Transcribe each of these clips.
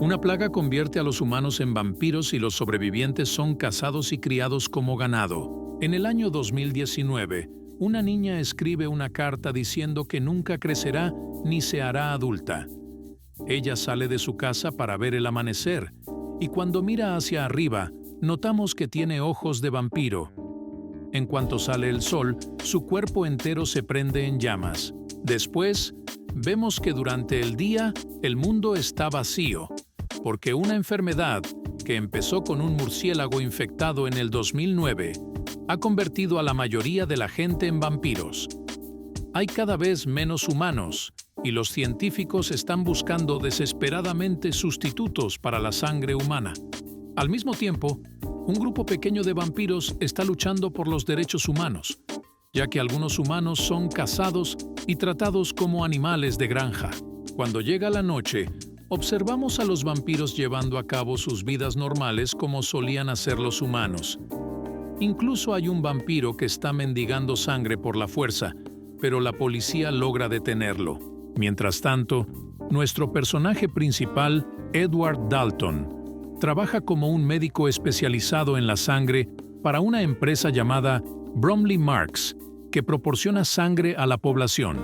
Una plaga convierte a los humanos en vampiros y los sobrevivientes son cazados y criados como ganado. En el año 2019, una niña escribe una carta diciendo que nunca crecerá ni se hará adulta. Ella sale de su casa para ver el amanecer, y cuando mira hacia arriba, notamos que tiene ojos de vampiro. En cuanto sale el sol, su cuerpo entero se prende en llamas. Después, vemos que durante el día, el mundo está vacío, porque una enfermedad, que empezó con un murciélago infectado en el 2009, ha convertido a la mayoría de la gente en vampiros. Hay cada vez menos humanos, y los científicos están buscando desesperadamente sustitutos para la sangre humana. Al mismo tiempo, un grupo pequeño de vampiros está luchando por los derechos humanos, ya que algunos humanos son cazados y tratados como animales de granja. Cuando llega la noche, observamos a los vampiros llevando a cabo sus vidas normales como solían hacer los humanos. Incluso hay un vampiro que está mendigando sangre por la fuerza, pero la policía logra detenerlo. Mientras tanto, nuestro personaje principal, Edward Dalton, trabaja como un médico especializado en la sangre para una empresa llamada Bromley Marks, que proporciona sangre a la población.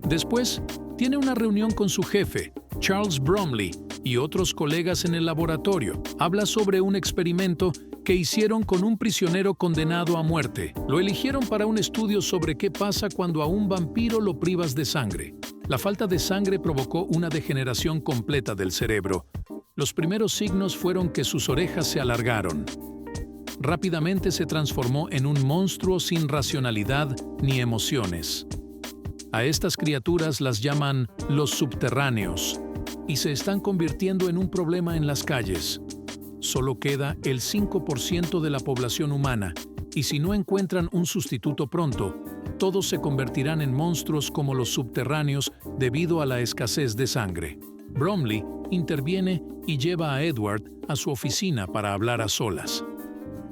Después, tiene una reunión con su jefe, Charles Bromley, y otros colegas en el laboratorio. Habla sobre un experimento que hicieron con un prisionero condenado a muerte. Lo eligieron para un estudio sobre qué pasa cuando a un vampiro lo privas de sangre. La falta de sangre provocó una degeneración completa del cerebro. Los primeros signos fueron que sus orejas se alargaron. Rápidamente se transformó en un monstruo sin racionalidad ni emociones. A estas criaturas las llaman los subterráneos y se están convirtiendo en un problema en las calles. Solo queda el 5% de la población humana y si no encuentran un sustituto pronto, todos se convertirán en monstruos como los subterráneos debido a la escasez de sangre. Bromley interviene y lleva a Edward a su oficina para hablar a solas.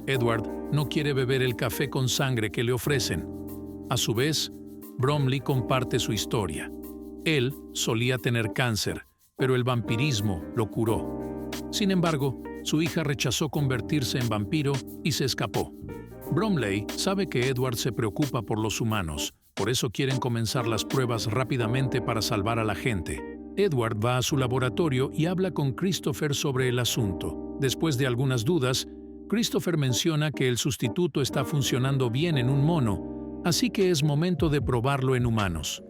Edward no quiere beber el café con sangre que le ofrecen. A su vez, Bromley comparte su historia. Él solía tener cáncer, pero el vampirismo lo curó. Sin embargo, su hija rechazó convertirse en vampiro y se escapó. Bromley sabe que Edward se preocupa por los humanos, por eso quieren comenzar las pruebas rápidamente para salvar a la gente. Edward va a su laboratorio y habla con Christopher sobre el asunto. Después de algunas dudas, Christopher menciona que el sustituto está funcionando bien en un mono, así que es momento de probarlo en humanos.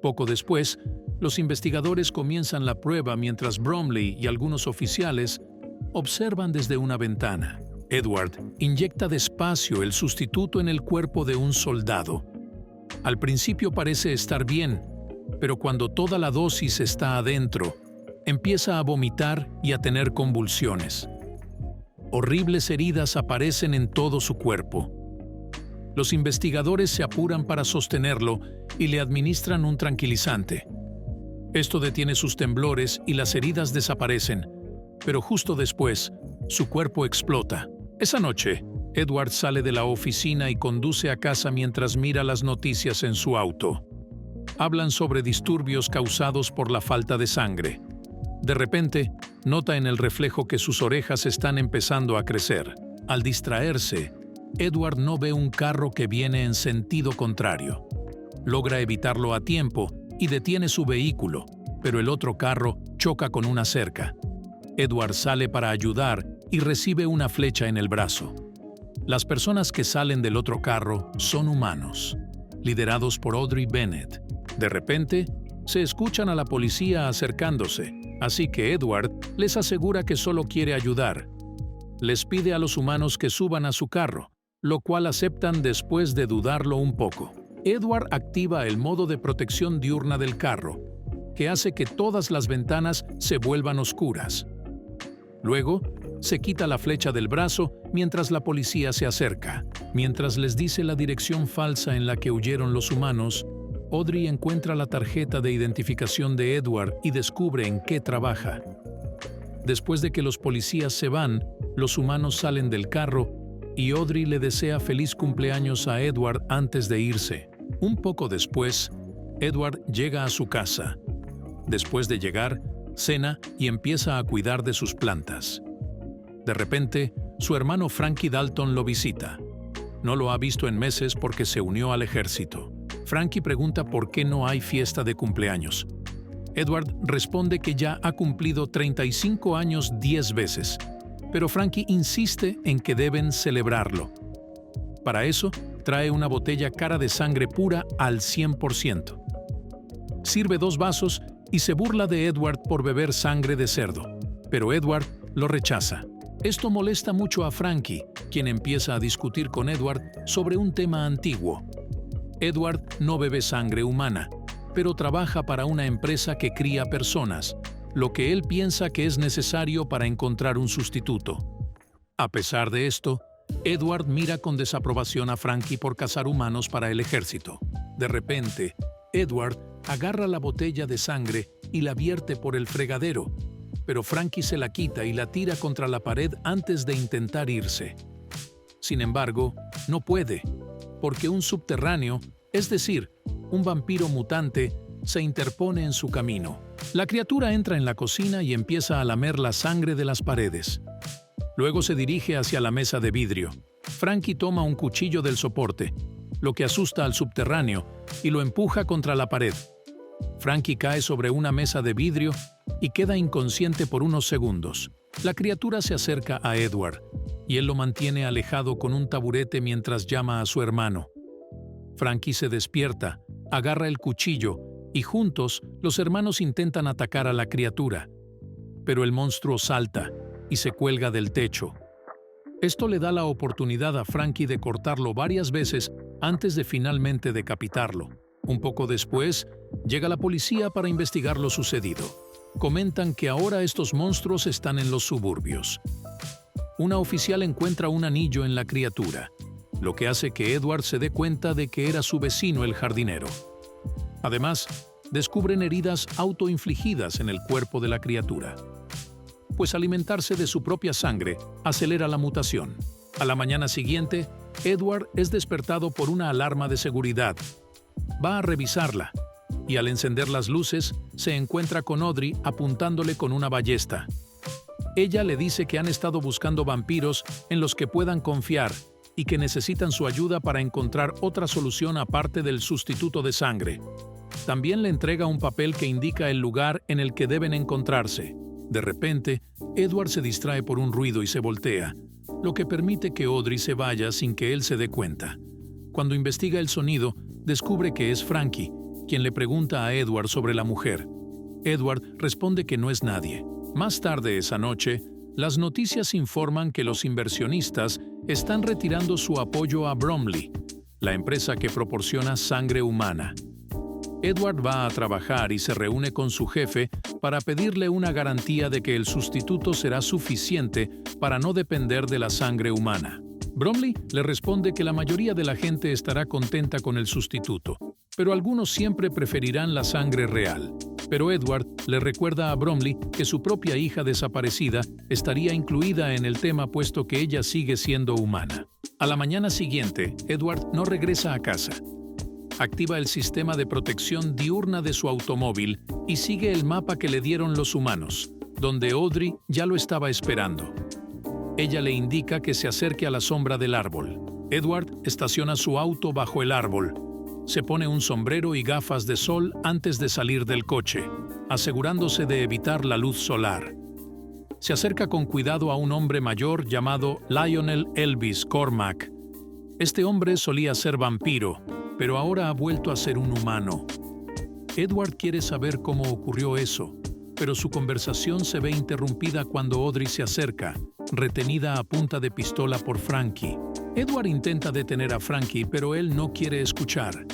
Poco después, los investigadores comienzan la prueba mientras Bromley y algunos oficiales observan desde una ventana. Edward inyecta despacio el sustituto en el cuerpo de un soldado. Al principio parece estar bien, pero cuando toda la dosis está adentro, empieza a vomitar y a tener convulsiones. Horribles heridas aparecen en todo su cuerpo. Los investigadores se apuran para sostenerlo y le administran un tranquilizante. Esto detiene sus temblores y las heridas desaparecen, pero justo después, su cuerpo explota. Esa noche, Edward sale de la oficina y conduce a casa mientras mira las noticias en su auto. Hablan sobre disturbios causados por la falta de sangre. De repente, nota en el reflejo que sus orejas están empezando a crecer. Al distraerse, Edward no ve un carro que viene en sentido contrario. Logra evitarlo a tiempo y detiene su vehículo, pero el otro carro choca con una cerca. Edward sale para ayudar y recibe una flecha en el brazo. Las personas que salen del otro carro son humanos, liderados por Audrey Bennett. De repente, se escuchan a la policía acercándose, así que Edward les asegura que solo quiere ayudar. Les pide a los humanos que suban a su carro, lo cual aceptan después de dudarlo un poco. Edward activa el modo de protección diurna del carro, que hace que todas las ventanas se vuelvan oscuras. Luego, se quita la flecha del brazo mientras la policía se acerca. Mientras les dice la dirección falsa en la que huyeron los humanos, Audrey encuentra la tarjeta de identificación de Edward y descubre en qué trabaja. Después de que los policías se van, los humanos salen del carro y Audrey le desea feliz cumpleaños a Edward antes de irse. Un poco después, Edward llega a su casa. Después de llegar, cena y empieza a cuidar de sus plantas. De repente, su hermano Frankie Dalton lo visita. No lo ha visto en meses porque se unió al ejército. Frankie pregunta por qué no hay fiesta de cumpleaños. Edward responde que ya ha cumplido 35 años 10 veces, pero Frankie insiste en que deben celebrarlo. Para eso, trae una botella cara de sangre pura al 100%. Sirve 2 vasos y se burla de Edward por beber sangre de cerdo, pero Edward lo rechaza. Esto molesta mucho a Frankie, quien empieza a discutir con Edward sobre un tema antiguo. Edward no bebe sangre humana, pero trabaja para una empresa que cría personas, lo que él piensa que es necesario para encontrar un sustituto. A pesar de esto, Edward mira con desaprobación a Frankie por cazar humanos para el ejército. De repente, Edward agarra la botella de sangre y la vierte por el fregadero, pero Frankie se la quita y la tira contra la pared antes de intentar irse. Sin embargo, no puede, porque un subterráneo, es decir, un vampiro mutante, se interpone en su camino. La criatura entra en la cocina y empieza a lamer la sangre de las paredes. Luego se dirige hacia la mesa de vidrio. Frankie toma un cuchillo del soporte, lo que asusta al subterráneo, y lo empuja contra la pared. Frankie cae sobre una mesa de vidrio y queda inconsciente por unos segundos. La criatura se acerca a Edward, y él lo mantiene alejado con un taburete mientras llama a su hermano. Frankie se despierta, agarra el cuchillo, y juntos los hermanos intentan atacar a la criatura. Pero el monstruo salta y se cuelga del techo. Esto le da la oportunidad a Frankie de cortarlo varias veces antes de finalmente decapitarlo. Un poco después, llega la policía para investigar lo sucedido. Comentan que ahora estos monstruos están en los suburbios. Una oficial encuentra un anillo en la criatura, lo que hace que Edward se dé cuenta de que era su vecino el jardinero. Además, descubren heridas autoinfligidas en el cuerpo de la criatura, pues alimentarse de su propia sangre acelera la mutación. A la mañana siguiente, Edward es despertado por una alarma de seguridad. Va a revisarla, y al encender las luces, se encuentra con Audrey apuntándole con una ballesta. Ella le dice que han estado buscando vampiros en los que puedan confiar y que necesitan su ayuda para encontrar otra solución aparte del sustituto de sangre. También le entrega un papel que indica el lugar en el que deben encontrarse. De repente, Edward se distrae por un ruido y se voltea, lo que permite que Audrey se vaya sin que él se dé cuenta. Cuando investiga el sonido, descubre que es Frankie, quien le pregunta a Edward sobre la mujer. Edward responde que no es nadie. Más tarde esa noche, las noticias informan que los inversionistas están retirando su apoyo a Bromley, la empresa que proporciona sangre humana. Edward va a trabajar y se reúne con su jefe para pedirle una garantía de que el sustituto será suficiente para no depender de la sangre humana. Bromley le responde que la mayoría de la gente estará contenta con el sustituto, pero algunos siempre preferirán la sangre real. Pero Edward le recuerda a Bromley que su propia hija desaparecida estaría incluida en el tema puesto que ella sigue siendo humana. A la mañana siguiente, Edward no regresa a casa. Activa el sistema de protección diurna de su automóvil y sigue el mapa que le dieron los humanos, donde Audrey ya lo estaba esperando. Ella le indica que se acerque a la sombra del árbol. Edward estaciona su auto bajo el árbol. Se pone un sombrero y gafas de sol antes de salir del coche, asegurándose de evitar la luz solar. Se acerca con cuidado a un hombre mayor llamado Lionel Elvis Cormack. Este hombre solía ser vampiro, pero ahora ha vuelto a ser un humano. Edward quiere saber cómo ocurrió eso, pero su conversación se ve interrumpida cuando Audrey se acerca, retenida a punta de pistola por Frankie. Edward intenta detener a Frankie, pero él no quiere escuchar.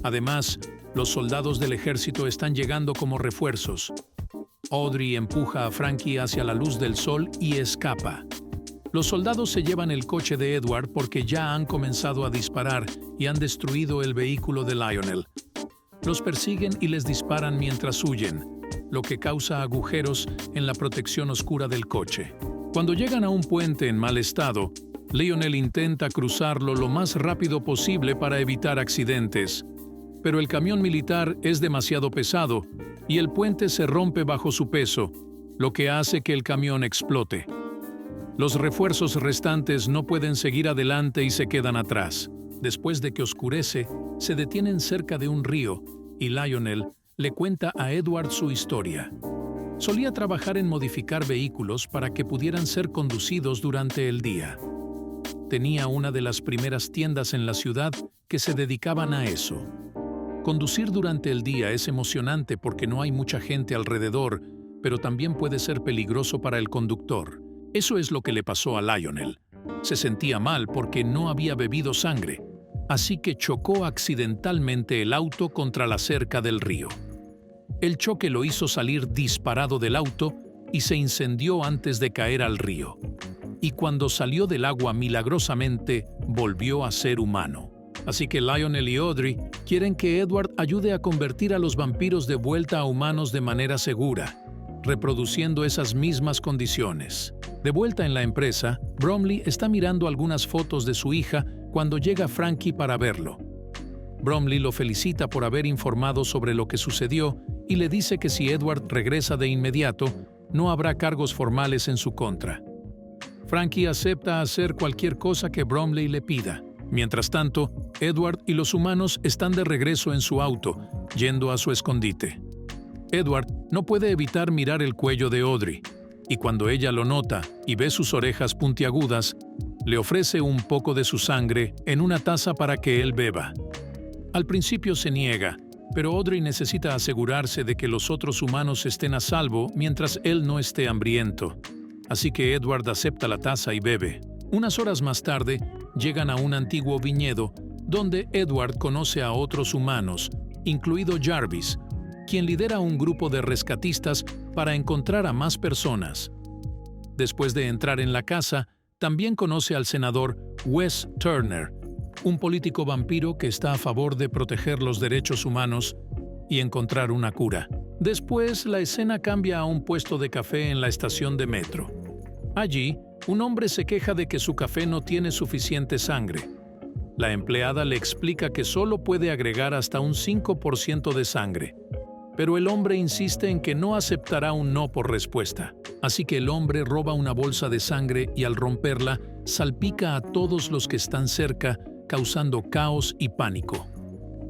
Además, los soldados del ejército están llegando como refuerzos. Audrey empuja a Frankie hacia la luz del sol y escapa. Los soldados se llevan el coche de Edward porque ya han comenzado a disparar y han destruido el vehículo de Lionel. Los persiguen y les disparan mientras huyen, lo que causa agujeros en la protección oscura del coche. Cuando llegan a un puente en mal estado, Lionel intenta cruzarlo lo más rápido posible para evitar accidentes, pero el camión militar es demasiado pesado y el puente se rompe bajo su peso, lo que hace que el camión explote. Los refuerzos restantes no pueden seguir adelante y se quedan atrás. Después de que oscurece, se detienen cerca de un río y Lionel le cuenta a Edward su historia. Solía trabajar en modificar vehículos para que pudieran ser conducidos durante el día. Tenía una de las primeras tiendas en la ciudad que se dedicaban a eso. Conducir durante el día es emocionante porque no hay mucha gente alrededor, pero también puede ser peligroso para el conductor. Eso es lo que le pasó a Lionel. Se sentía mal porque no había bebido sangre, así que chocó accidentalmente el auto contra la cerca del río. El choque lo hizo salir disparado del auto y se incendió antes de caer al río. Y cuando salió del agua milagrosamente, volvió a ser humano. Así que Lionel y Audrey quieren que Edward ayude a convertir a los vampiros de vuelta a humanos de manera segura, reproduciendo esas mismas condiciones. De vuelta en la empresa, Bromley está mirando algunas fotos de su hija cuando llega Frankie para verlo. Bromley lo felicita por haber informado sobre lo que sucedió y le dice que si Edward regresa de inmediato, no habrá cargos formales en su contra. Frankie acepta hacer cualquier cosa que Bromley le pida. Mientras tanto, Edward y los humanos están de regreso en su auto, yendo a su escondite. Edward no puede evitar mirar el cuello de Audrey, y cuando ella lo nota y ve sus orejas puntiagudas, le ofrece un poco de su sangre en una taza para que él beba. Al principio se niega, pero Audrey necesita asegurarse de que los otros humanos estén a salvo mientras él no esté hambriento. Así que Edward acepta la taza y bebe. Unas horas más tarde, llegan a un antiguo viñedo, donde Edward conoce a otros humanos, incluido Jarvis, quien lidera un grupo de rescatistas para encontrar a más personas. Después de entrar en la casa, también conoce al senador Wes Turner, un político vampiro que está a favor de proteger los derechos humanos y encontrar una cura. Después, la escena cambia a un puesto de café en la estación de metro. Allí, un hombre se queja de que su café no tiene suficiente sangre. La empleada le explica que solo puede agregar hasta un 5% de sangre, pero el hombre insiste en que no aceptará un no por respuesta. Así que el hombre roba una bolsa de sangre y al romperla, salpica a todos los que están cerca, causando caos y pánico.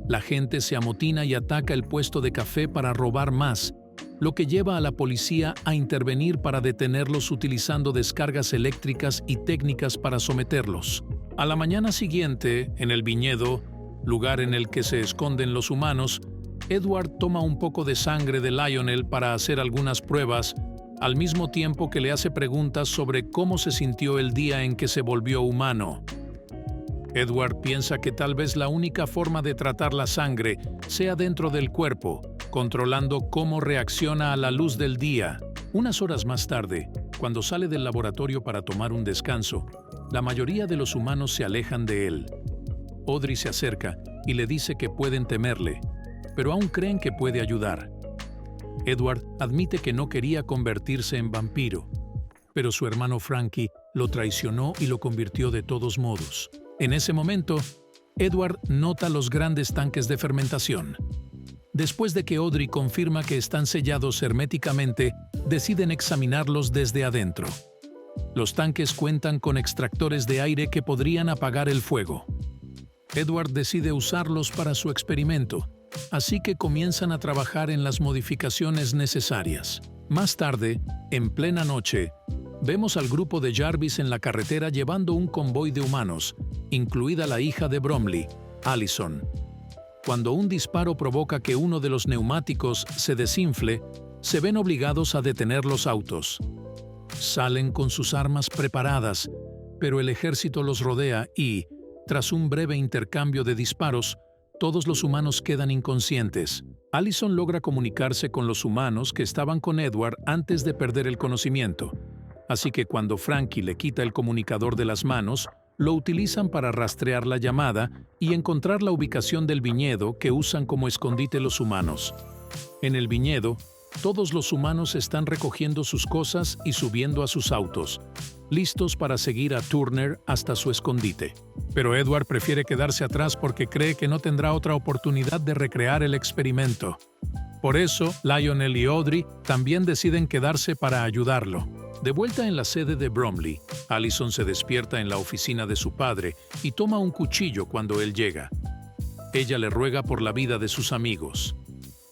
La gente se amotina y ataca el puesto de café para robar más, lo que lleva a la policía a intervenir para detenerlos utilizando descargas eléctricas y técnicas para someterlos. A la mañana siguiente, en el viñedo, lugar en el que se esconden los humanos, Edward toma un poco de sangre de Lionel para hacer algunas pruebas, al mismo tiempo que le hace preguntas sobre cómo se sintió el día en que se volvió humano. Edward piensa que tal vez la única forma de tratar la sangre sea dentro del cuerpo, controlando cómo reacciona a la luz del día. Unas horas más tarde, cuando sale del laboratorio para tomar un descanso, la mayoría de los humanos se alejan de él. Audrey se acerca y le dice que pueden temerle, pero aún creen que puede ayudar. Edward admite que no quería convertirse en vampiro, pero su hermano Frankie lo traicionó y lo convirtió de todos modos. En ese momento, Edward nota los grandes tanques de fermentación. Después de que Audrey confirma que están sellados herméticamente, deciden examinarlos desde adentro. Los tanques cuentan con extractores de aire que podrían apagar el fuego. Edward decide usarlos para su experimento, así que comienzan a trabajar en las modificaciones necesarias. Más tarde, en plena noche, vemos al grupo de Jarvis en la carretera llevando un convoy de humanos, incluida la hija de Bromley, Allison. Cuando un disparo provoca que uno de los neumáticos se desinfle, se ven obligados a detener los autos. Salen con sus armas preparadas, pero el ejército los rodea y, tras un breve intercambio de disparos, todos los humanos quedan inconscientes. Allison logra comunicarse con los humanos que estaban con Edward antes de perder el conocimiento. Así que cuando Frankie le quita el comunicador de las manos, lo utilizan para rastrear la llamada y encontrar la ubicación del viñedo que usan como escondite los humanos. En el viñedo, todos los humanos están recogiendo sus cosas y subiendo a sus autos, listos para seguir a Turner hasta su escondite. Pero Edward prefiere quedarse atrás porque cree que no tendrá otra oportunidad de recrear el experimento. Por eso, Lionel y Audrey también deciden quedarse para ayudarlo. De vuelta en la sede de Bromley, Allison se despierta en la oficina de su padre y toma un cuchillo cuando él llega. Ella le ruega por la vida de sus amigos.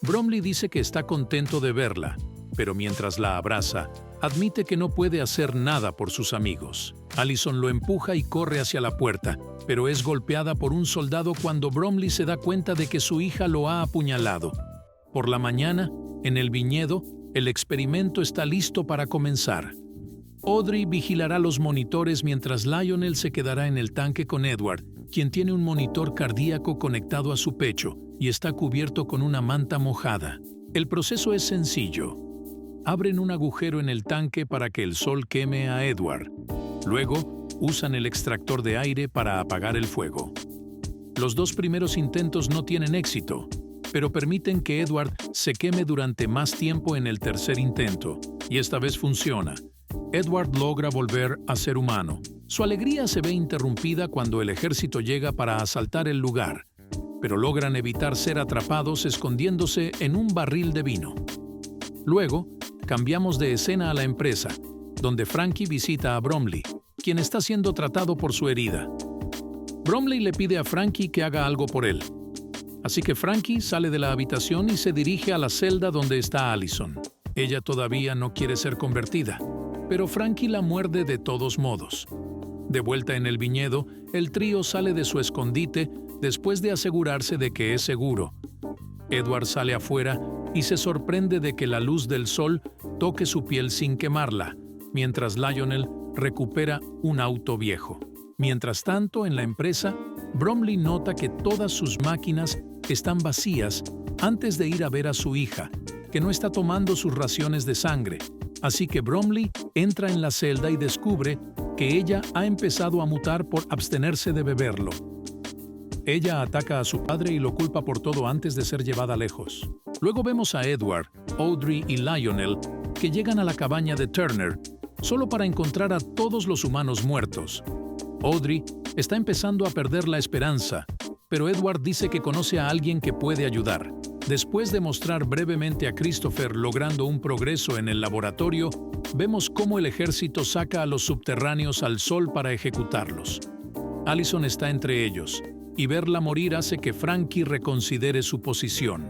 Bromley dice que está contento de verla, pero mientras la abraza, admite que no puede hacer nada por sus amigos. Allison lo empuja y corre hacia la puerta, pero es golpeada por un soldado cuando Bromley se da cuenta de que su hija lo ha apuñalado. Por la mañana, en el viñedo, el experimento está listo para comenzar. Audrey vigilará los monitores mientras Lionel se quedará en el tanque con Edward, quien tiene un monitor cardíaco conectado a su pecho y está cubierto con una manta mojada. El proceso es sencillo. Abren un agujero en el tanque para que el sol queme a Edward. Luego, usan el extractor de aire para apagar el fuego. Los dos primeros intentos no tienen éxito, pero permiten que Edward se queme durante más tiempo en el tercer intento, y esta vez funciona. Edward logra volver a ser humano. Su alegría se ve interrumpida cuando el ejército llega para asaltar el lugar, pero logran evitar ser atrapados escondiéndose en un barril de vino. Luego, cambiamos de escena a la empresa, donde Frankie visita a Bromley, quien está siendo tratado por su herida. Bromley le pide a Frankie que haga algo por él. Así que Frankie sale de la habitación y se dirige a la celda donde está Allison. Ella todavía no quiere ser convertida, pero Frankie la muerde de todos modos. De vuelta en el viñedo, el trío sale de su escondite después de asegurarse de que es seguro. Edward sale afuera y se sorprende de que la luz del sol toque su piel sin quemarla, mientras Lionel recupera un auto viejo. Mientras tanto, en la empresa, Bromley nota que todas sus máquinas están vacías antes de ir a ver a su hija, que no está tomando sus raciones de sangre. Así que Bromley entra en la celda y descubre que ella ha empezado a mutar por abstenerse de beberlo. Ella ataca a su padre y lo culpa por todo antes de ser llevada lejos. Luego vemos a Edward, Audrey y Lionel que llegan a la cabaña de Turner solo para encontrar a todos los humanos muertos. Audrey está empezando a perder la esperanza, pero Edward dice que conoce a alguien que puede ayudar. Después de mostrar brevemente a Christopher logrando un progreso en el laboratorio, vemos cómo el ejército saca a los subterráneos al sol para ejecutarlos. Allison está entre ellos, y verla morir hace que Frankie reconsidere su posición.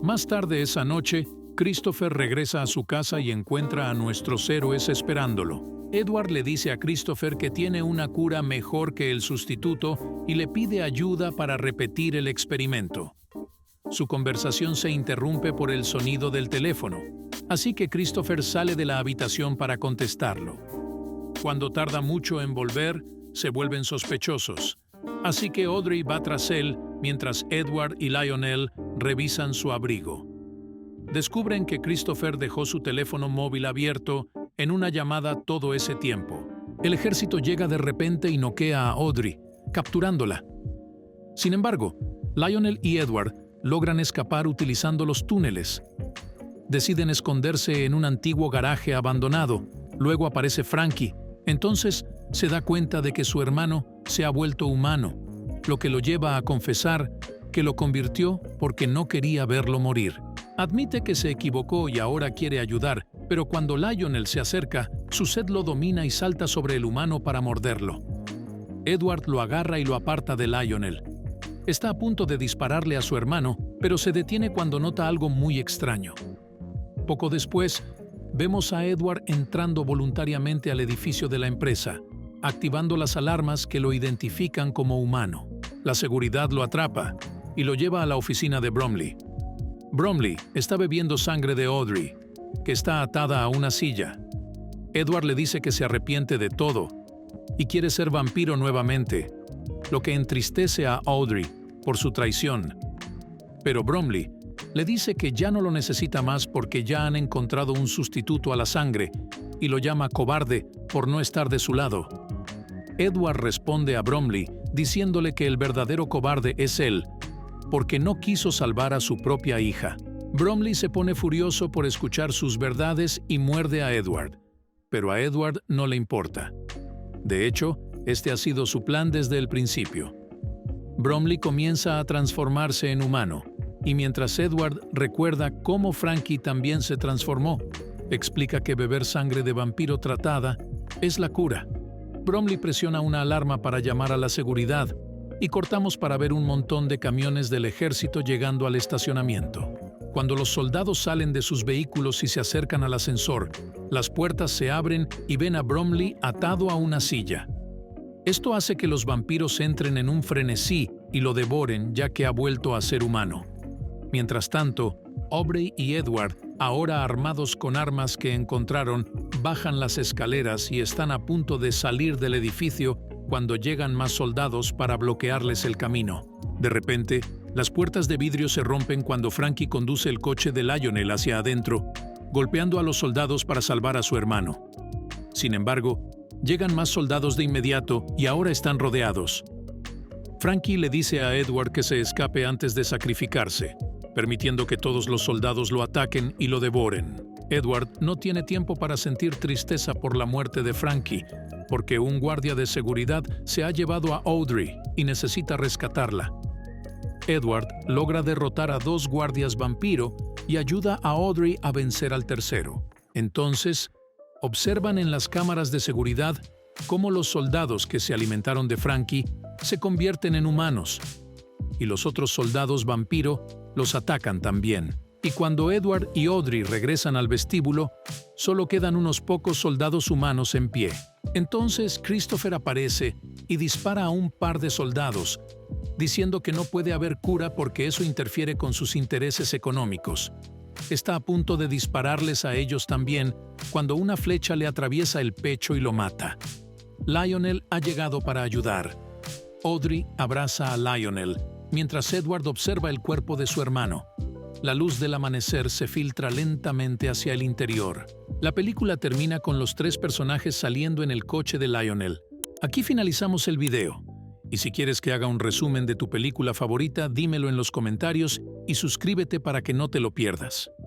Más tarde esa noche, Christopher regresa a su casa y encuentra a nuestros héroes esperándolo. Edward le dice a Christopher que tiene una cura mejor que el sustituto y le pide ayuda para repetir el experimento. Su conversación se interrumpe por el sonido del teléfono, así que Christopher sale de la habitación para contestarlo. Cuando tarda mucho en volver, se vuelven sospechosos, así que Audrey va tras él mientras Edward y Lionel revisan su abrigo. Descubren que Christopher dejó su teléfono móvil abierto en una llamada todo ese tiempo. El ejército llega de repente y noquea a Audrey, capturándola. Sin embargo, Lionel y Edward logran escapar utilizando los túneles. Deciden esconderse en un antiguo garaje abandonado. Luego aparece Frankie. Entonces se da cuenta de que su hermano se ha vuelto humano, lo que lo lleva a confesar que lo convirtió porque no quería verlo morir. Admite que se equivocó y ahora quiere ayudar, pero cuando Lionel se acerca, su sed lo domina y salta sobre el humano para morderlo. Edward lo agarra y lo aparta de Lionel. Está a punto de dispararle a su hermano, pero se detiene cuando nota algo muy extraño. Poco después, vemos a Edward entrando voluntariamente al edificio de la empresa, activando las alarmas que lo identifican como humano. La seguridad lo atrapa y lo lleva a la oficina de Bromley. Bromley está bebiendo sangre de Audrey, que está atada a una silla. Edward le dice que se arrepiente de todo y quiere ser vampiro nuevamente, lo que entristece a Audrey por su traición. Pero Bromley le dice que ya no lo necesita más porque ya han encontrado un sustituto a la sangre y lo llama cobarde por no estar de su lado. Edward responde a Bromley diciéndole que el verdadero cobarde es él, porque no quiso salvar a su propia hija. Bromley se pone furioso por escuchar sus verdades y muerde a Edward, pero a Edward no le importa. De hecho, este ha sido su plan desde el principio. Bromley comienza a transformarse en humano, y mientras Edward recuerda cómo Frankie también se transformó, explica que beber sangre de vampiro tratada es la cura. Bromley presiona una alarma para llamar a la seguridad y cortamos para ver un montón de camiones del ejército llegando al estacionamiento. Cuando los soldados salen de sus vehículos y se acercan al ascensor, las puertas se abren y ven a Bromley atado a una silla. Esto hace que los vampiros entren en un frenesí y lo devoren, ya que ha vuelto a ser humano. Mientras tanto, Aubrey y Edward, ahora armados con armas que encontraron, bajan las escaleras y están a punto de salir del edificio cuando llegan más soldados para bloquearles el camino. De repente, las puertas de vidrio se rompen cuando Frankie conduce el coche de Lionel hacia adentro, golpeando a los soldados para salvar a su hermano. Sin embargo, llegan más soldados de inmediato y ahora están rodeados. Frankie le dice a Edward que se escape antes de sacrificarse, permitiendo que todos los soldados lo ataquen y lo devoren. Edward no tiene tiempo para sentir tristeza por la muerte de Frankie, porque un guardia de seguridad se ha llevado a Audrey y necesita rescatarla. Edward logra derrotar a 2 guardias vampiro y ayuda a Audrey a vencer al tercero. Entonces, observan en las cámaras de seguridad cómo los soldados que se alimentaron de Frankie se convierten en humanos, y los otros soldados vampiro los atacan también. Y cuando Edward y Audrey regresan al vestíbulo, solo quedan unos pocos soldados humanos en pie. Entonces Christopher aparece y dispara a un par de soldados, diciendo que no puede haber cura porque eso interfiere con sus intereses económicos. Está a punto de dispararles a ellos también cuando una flecha le atraviesa el pecho y lo mata. Lionel ha llegado para ayudar. Audrey abraza a Lionel, mientras Edward observa el cuerpo de su hermano. La luz del amanecer se filtra lentamente hacia el interior. La película termina con los 3 personajes saliendo en el coche de Lionel. Aquí finalizamos el video. Y si quieres que haga un resumen de tu película favorita, dímelo en los comentarios y suscríbete para que no te lo pierdas.